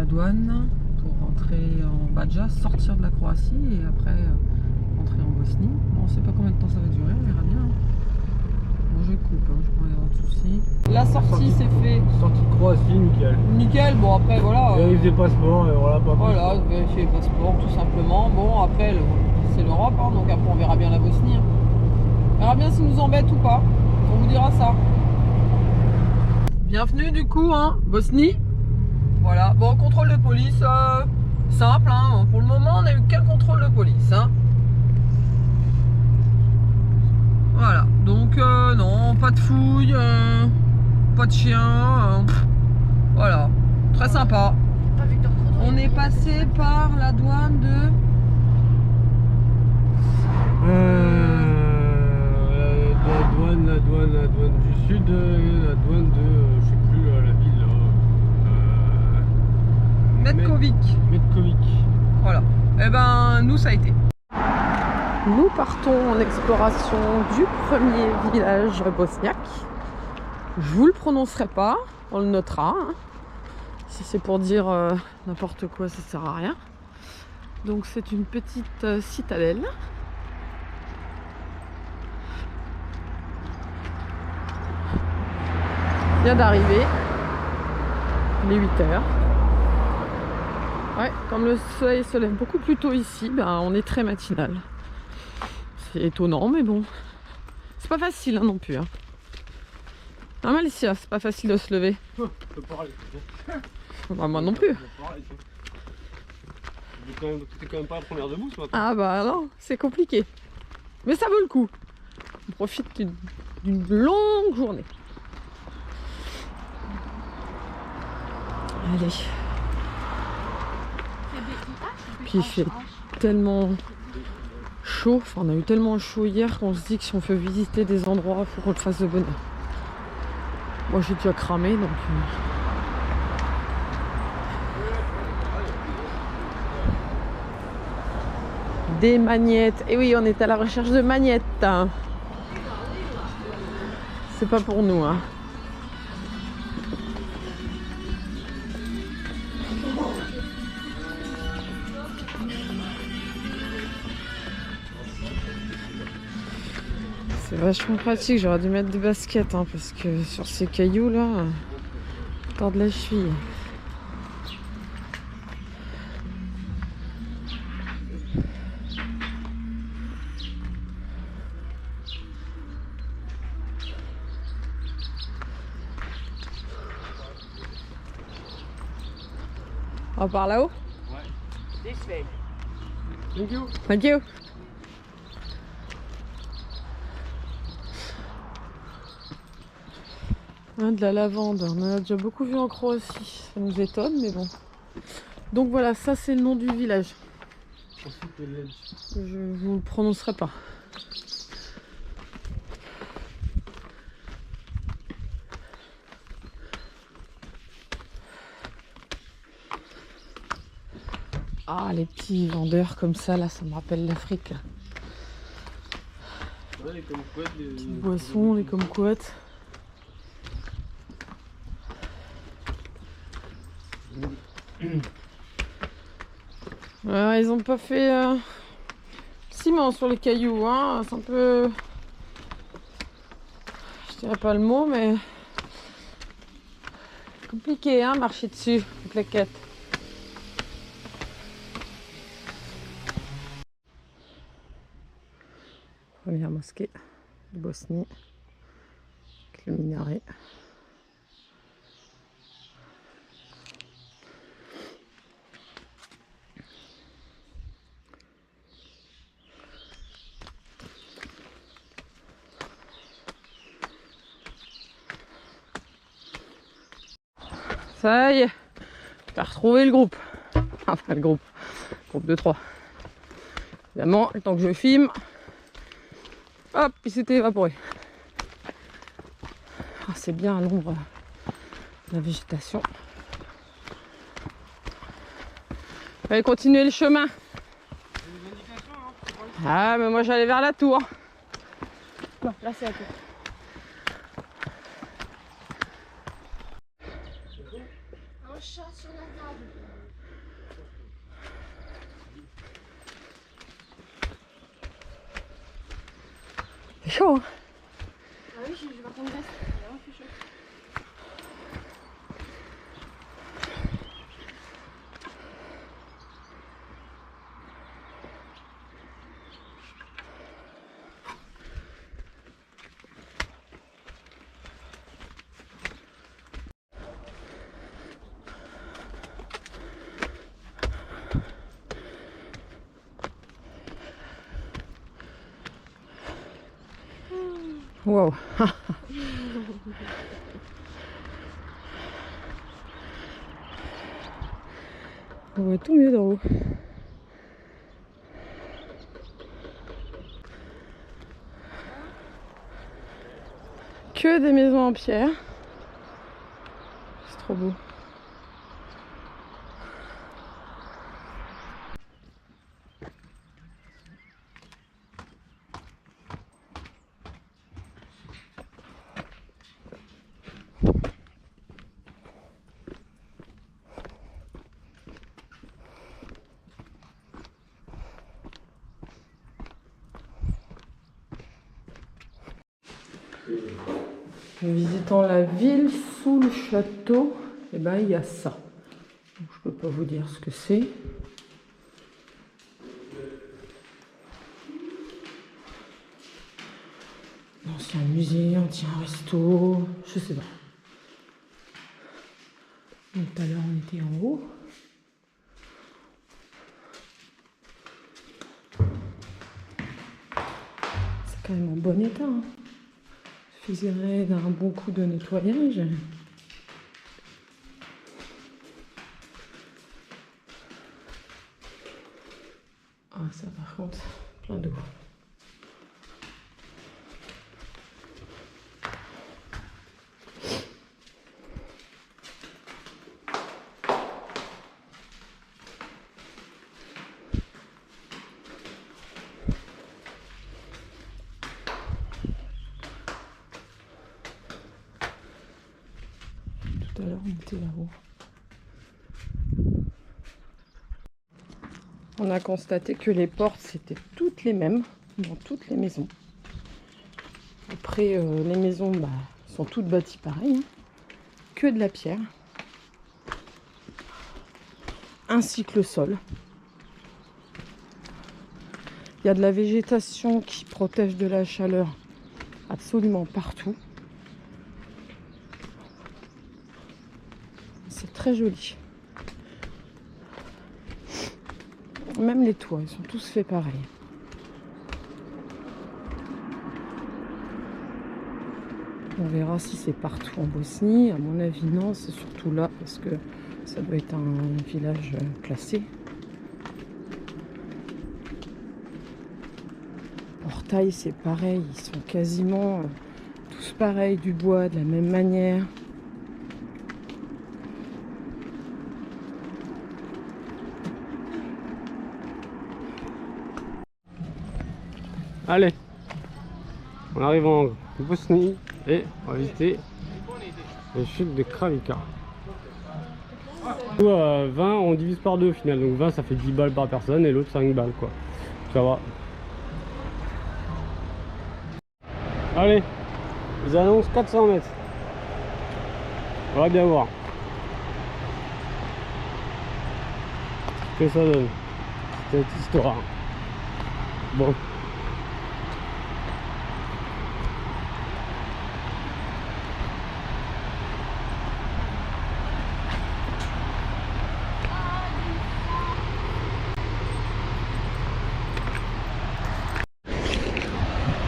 la douane pour rentrer en Badja, sortir de la Croatie et après rentrer en Bosnie. Bon, on sait pas combien de temps ça va durer, on verra bien. Bon, je coupe, hein, je regarde en souci. La sortie c'est fait. Sortie de Croatie, nickel. Nickel, bon après voilà. Vérifier le passeport, et voilà, pas plus. Voilà, vérifier les passeports tout simplement. Bon, après c'est l'Europe, hein, donc après on verra bien la Bosnie. Hein. On verra bien s'ils nous embêtent ou pas. On vous dira ça. Bienvenue du coup, hein, Bosnie. Voilà, bon, contrôle de police, simple, hein. Pour le moment on n'a eu qu'un contrôle de police. Hein. Voilà, donc non, pas de fouille, pas de chien, voilà, très sympa. On est passé par la douane de... La douane du sud, la douane de, je sais plus, la ville là. Metkovic. Metkovic. Voilà, et ben nous ça a été. Nous partons en exploration du premier village bosniaque. Je vous le prononcerai pas, on le notera. Hein. Si c'est pour dire n'importe quoi, ça sert à rien. Donc c'est une petite citadelle. Vient d'arriver. Il est 8 h. Ouais, comme le soleil se lève beaucoup plus tôt ici, ben, on est très matinal. C'est étonnant, mais bon. C'est pas facile hein, non plus. Hein. Ah, Malicia, c'est pas facile de se lever. Bah, moi non plus. T'es quand même pas la première debout ce matin. Ah bah non, c'est compliqué. Mais ça vaut le coup. On profite d'une longue journée. Allez. Puis il fait tellement chaud, enfin on a eu tellement chaud hier qu'on se dit que si on veut visiter des endroits, il faut qu'on le fasse de bonne heure. Moi j'ai déjà cramé donc... Des magnettes. Et oui, on est à la recherche de magnettes. Hein. C'est pas pour nous. Hein. C'est vachement pratique. J'aurais dû mettre des baskets hein, parce que sur ces cailloux là, tordre la cheville. On part là-haut? Ouais. This way. Thank you. Thank you. Hein, de la lavande, on en a déjà beaucoup vu en Croatie. Ça nous étonne, mais bon. Donc voilà, ça c'est le nom du village. Je ne vous le prononcerai pas. Ah, les petits vendeurs comme ça, là, ça me rappelle l'Afrique. Ouais, les kumquats, les petites boissons, les kumquats. Ils ont pas fait ciment sur les cailloux, hein. C'est un peu... Je dirais pas le mot, mais... compliqué, hein, marcher dessus, les plaquettes. Première mosquée de Bosnie, avec le minaret. Ça y est, t'as retrouvé le groupe. Enfin le groupe de 3. Évidemment, le temps que je filme, hop, il s'était évaporé. Ah, c'est bien à l'ombre de la végétation. Allez, continuer le chemin. Ah, mais moi j'allais vers la tour. Non, là c'est la tour. Un chat sur la table. chaud. Hein. Ah oui, je vais pas prendre veste. Il a vraiment fait chaud. Wow. On voit tout mieux d'en haut. Que des maisons en pierre. C'est trop beau. En visitant la ville sous le château, et ben il y a ça. Donc, je peux pas vous dire ce que c'est. Ancien musée, ancien resto, je sais pas. Donc tout à l'heure on était en haut. C'est quand même en bon état. Hein. Suffirait d'un bon coup de nettoyage. Ah ça par contre, plein d'eau. Tout à l'heure on était là-haut. On a constaté que les portes c'était toutes les mêmes dans toutes les maisons. Après les maisons sont toutes bâties pareil, hein. Que de la pierre. Ainsi que le sol. Il y a de la végétation qui protège de la chaleur absolument partout. C'est très joli. Même les toits, ils sont tous faits pareil. On verra si c'est partout en Bosnie. À mon avis, non, c'est surtout là parce que ça doit être un village classé. Portail, c'est pareil, ils sont quasiment tous pareils, du bois, de la même manière. Allez, on arrive en Bosnie et on va visiter les chutes de Kravica. Nous, 20, on divise par 2 au final, donc 20 ça fait 10 balles par personne et l'autre 5 balles quoi. Ça va. Allez, ils annoncent 400 mètres. On va bien voir ce que ça donne, cette histoire. Bon.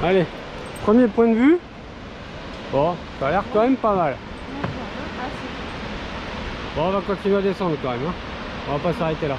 Allez, premier point de vue. Bon, ça a l'air quand même pas mal. Bon, on va continuer à descendre quand même. Hein. On va pas s'arrêter là.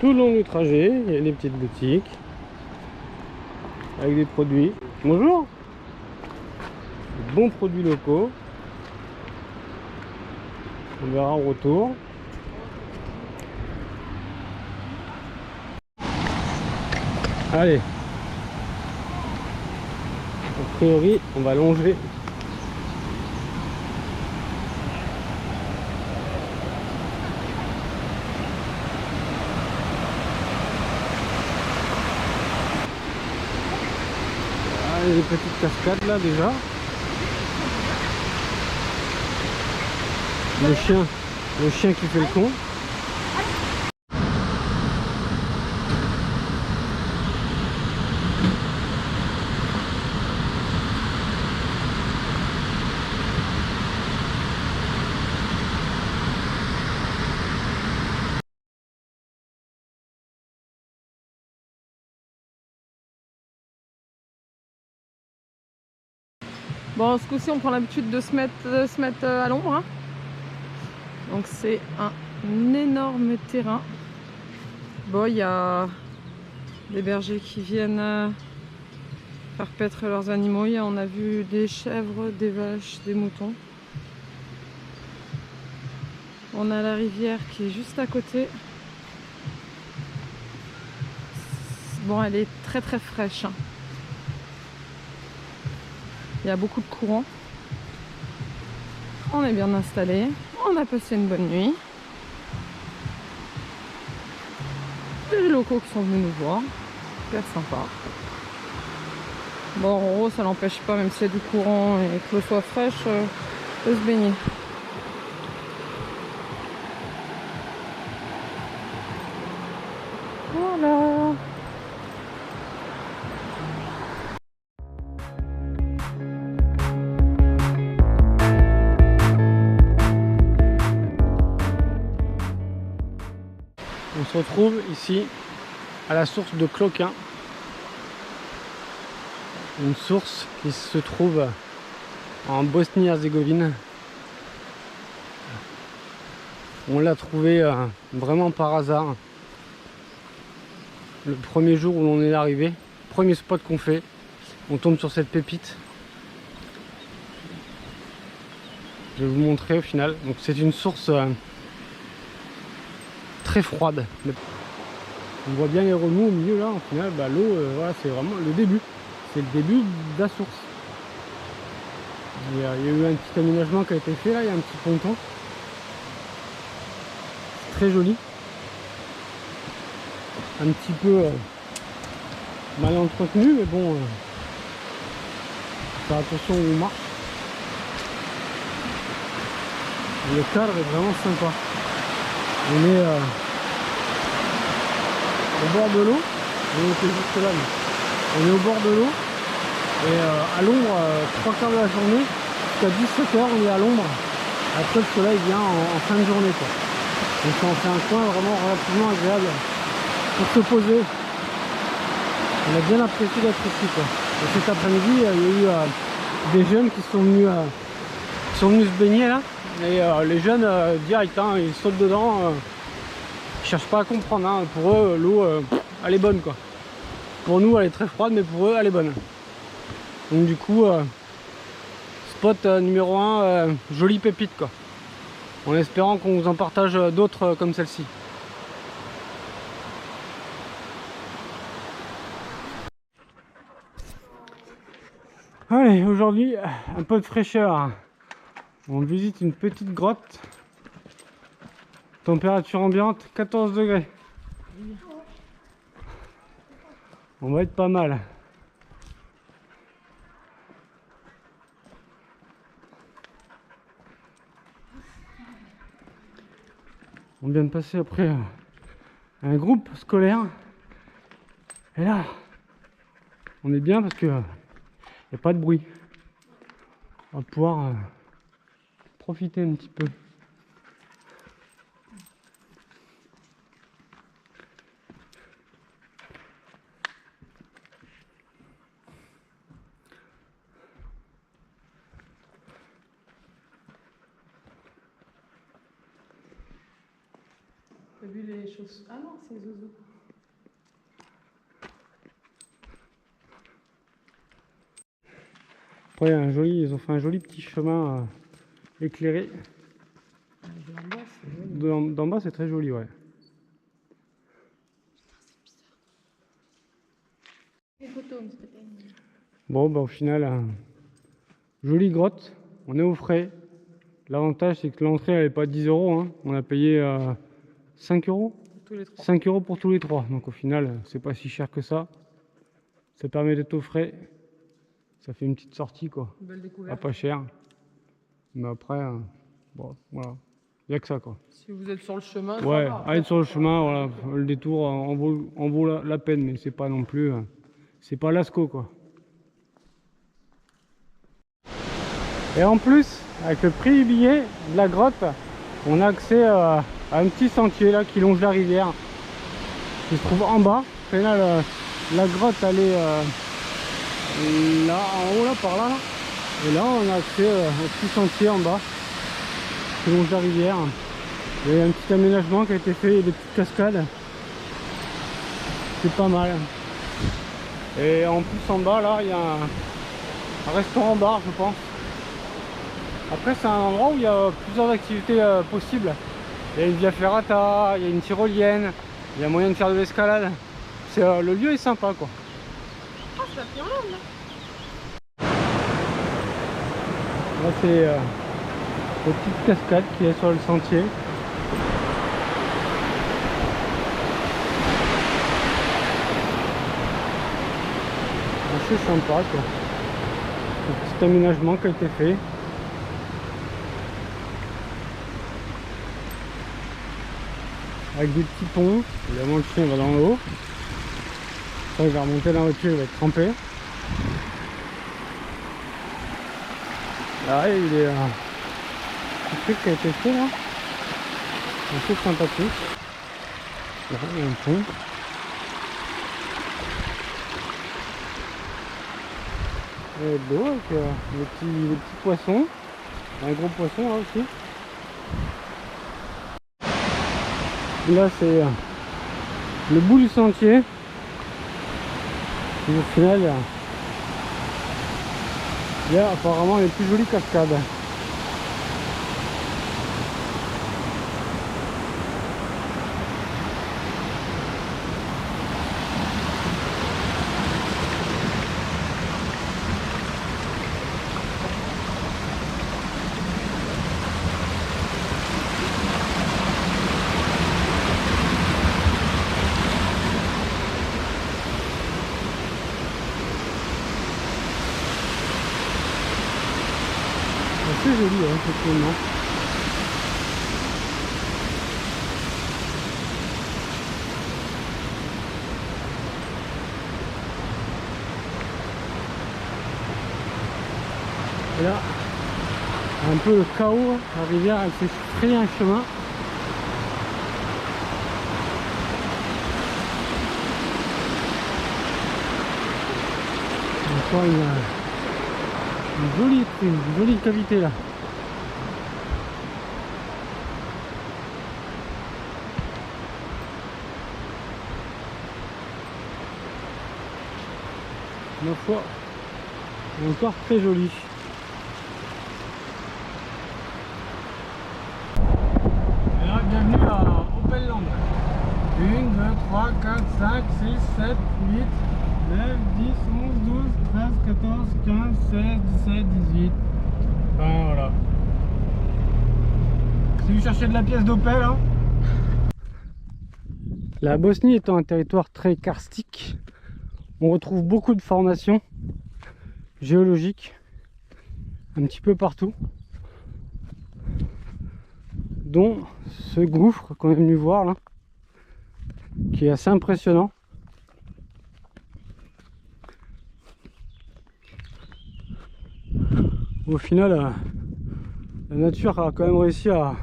Tout le long du trajet, il y a des petites boutiques avec des produits. Bonjour. De bons produits locaux. On verra en retour. Allez, a priori on va longer. Il y a des petites cascades là déjà. Le chien qui fait le con. Bon, ce coup-ci, on prend l'habitude de se mettre à l'ombre. Hein. Donc, c'est un énorme terrain. Bon, il y a des bergers qui viennent faire paître leurs animaux. On a vu des chèvres, des vaches, des moutons. On a la rivière qui est juste à côté. Bon, elle est très très fraîche. Hein. Il y a beaucoup de courant. On est bien installé. On a passé une bonne nuit. Des locaux qui sont venus nous voir. Super sympa. Bon, en gros, ça n'empêche pas, même s'il y a du courant et que l'eau soit fraîche, de se baigner. Voilà. On se retrouve ici à la source de Cloquin. Une source qui se trouve en Bosnie-Herzégovine. On l'a trouvé vraiment par hasard. Le premier jour où on est arrivé, premier spot qu'on fait, on tombe sur cette pépite. Je vais vous montrer au final. Donc c'est une source très froide. On voit bien les remous au milieu là. Au final, bah, l'eau, voilà, c'est vraiment le début. C'est le début de la source. Il y a eu un petit aménagement qui a été fait là, il y a un petit ponton. C'est très joli. Un petit peu mal entretenu, mais bon, faire attention où on marche. Le cadre est vraiment sympa. On est au bord de l'eau. On était juste là, mais on est au bord de l'eau. Et à l'ombre, 3/4 de la journée, jusqu'à 17 h, on est à l'ombre. Après, le soleil vient en fin de journée, quoi. Donc ça en fait un coin vraiment relativement agréable pour se poser. On a bien apprécié d'être ici, quoi. Et cet après-midi, il y a eu des jeunes qui sont venus se baigner là. Et les jeunes, direct, hein, ils sautent dedans. Ils cherchent pas à comprendre. Hein. Pour eux, l'eau, elle est bonne, quoi. Pour nous, elle est très froide, mais pour eux, elle est bonne. Donc du coup, spot numéro 1, jolie pépite, quoi. En espérant qu'on vous en partage d'autres comme celle-ci. Allez, aujourd'hui, un peu de fraîcheur. On visite une petite grotte. Température ambiante 14 degrés. On va être pas mal. On vient de passer après un groupe scolaire. Et là, on est bien parce que n'y a pas de bruit. On va pouvoir profiter un petit peu. T'as vu les choses? Ah non, c'est Zouzou. Après, ils ont fait un joli petit chemin éclairé. D'en bas, c'est très joli, ouais. Bon, bah au final, jolie grotte. On est au frais. L'avantage, c'est que l'entrée, elle n'est pas 10 €. Hein. On a payé 5 €. Tous les 3. 5 € pour tous les 3. Donc au final, c'est pas si cher que ça. Ça permet d'être au frais. Ça fait une petite sortie quoi. Belle Ah, découverte. pas cher. Mais après, bon, voilà. Il n'y a que ça quoi. Si vous êtes sur le chemin, ça Ouais, va. aller sur le chemin, voilà. Le détour en vaut la peine, mais c'est pas non plus. C'est pas Lascaux quoi. Et en plus, avec le prix du billet de la grotte, on a accès à un petit sentier là qui longe la rivière, qui se trouve en bas. Et là, la grotte elle est là en haut, là par là. Et là, on a accès au petit sentier en bas qui longe la rivière. Il y a un petit aménagement qui a été fait, des petites cascades. C'est pas mal. Et en plus en bas là, il y a un restaurant-bar, je pense. Après, c'est un endroit où il y a plusieurs activités possibles. Il y a une via ferrata, il y a une tyrolienne, il y a moyen de faire de l'escalade. Le lieu est sympa quoi. Ah, c'est la Finlande là. Là, c'est la petite cascade qui est sur le sentier. C'est sympa quoi. Un petit aménagement qui a été fait. Avec des petits ponts. Évidemment le chien va dans l'eau. Il va remonter dans la voiture, il va être trempé. Là il y a un petit truc qui a été fait là. Un truc sympathique. Là il y a un pont. Et de l'eau avec les petits poissons. Un gros poisson là aussi. Là c'est le bout du sentier. Et au final, il y a apparemment les plus jolies cascades. C'est joli, hein, effectivement. Et là, un peu le chaos, la rivière elle s'est frayée un chemin. Encore une jolie cavité là. Ma foi, encore très joli. Et là, bienvenue à Opelland. 1, 2, 3, 4, 5, 6, 7, 8, 9, 10, 11, 12, 13, 14, 15, 16, 17, 18. Enfin voilà. Si vous cherchez de la pièce d'Opel, hein. La Bosnie étant un territoire très karstique, on retrouve beaucoup de formations géologiques un petit peu partout, dont ce gouffre qu'on est venu voir là, qui est assez impressionnant. Au final, la nature a quand même réussi à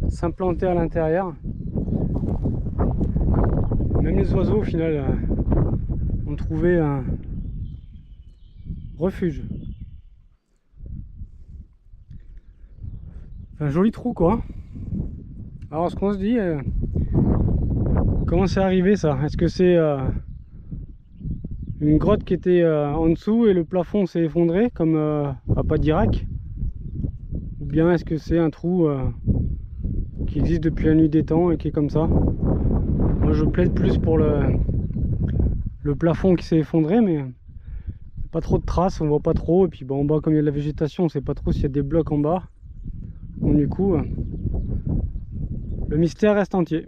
s'implanter à l'intérieur. Même les oiseaux au final ont trouvé un refuge. Un joli trou quoi. Alors ce qu'on se dit, comment c'est arrivé ça? Est-ce que c'est une grotte qui était en dessous et le plafond s'est effondré comme à Pas d'Irak? Ou bien est-ce que c'est un trou qui existe depuis la nuit des temps et qui est comme ça? Moi je plaide plus pour le plafond qui s'est effondré, mais pas trop de traces, on voit pas trop. Et puis bon, en bas comme il y a de la végétation, on sait pas trop s'il y a des blocs en bas. Donc du coup, le mystère reste entier.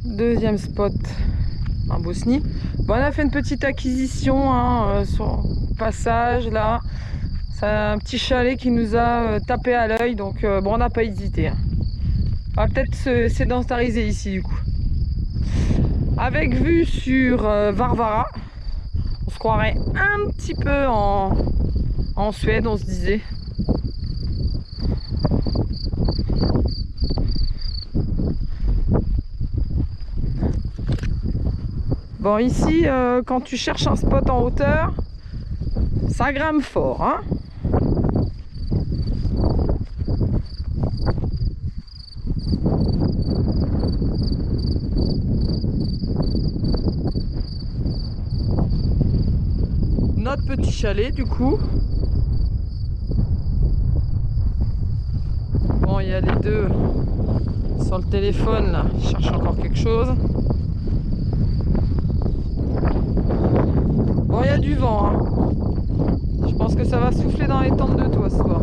Deuxième spot en Bosnie. Bon, on a fait une petite acquisition hein, sur le passage là. C'est un petit chalet qui nous a tapé à l'œil, donc bon, on n'a pas hésité. Hein. On va peut-être se sédentariser ici du coup. Avec vue sur Varvara. On se croirait un petit peu en Suède, on se disait. Bon, ici, quand tu cherches un spot en hauteur, ça grimpe fort. Hein. Notre petit chalet, du coup. Bon, il y a les deux sur le téléphone, là. Ils cherchent encore quelque chose. Bon, il y a du vent. Hein. Je pense que ça va souffler dans les tentes de toit ce soir.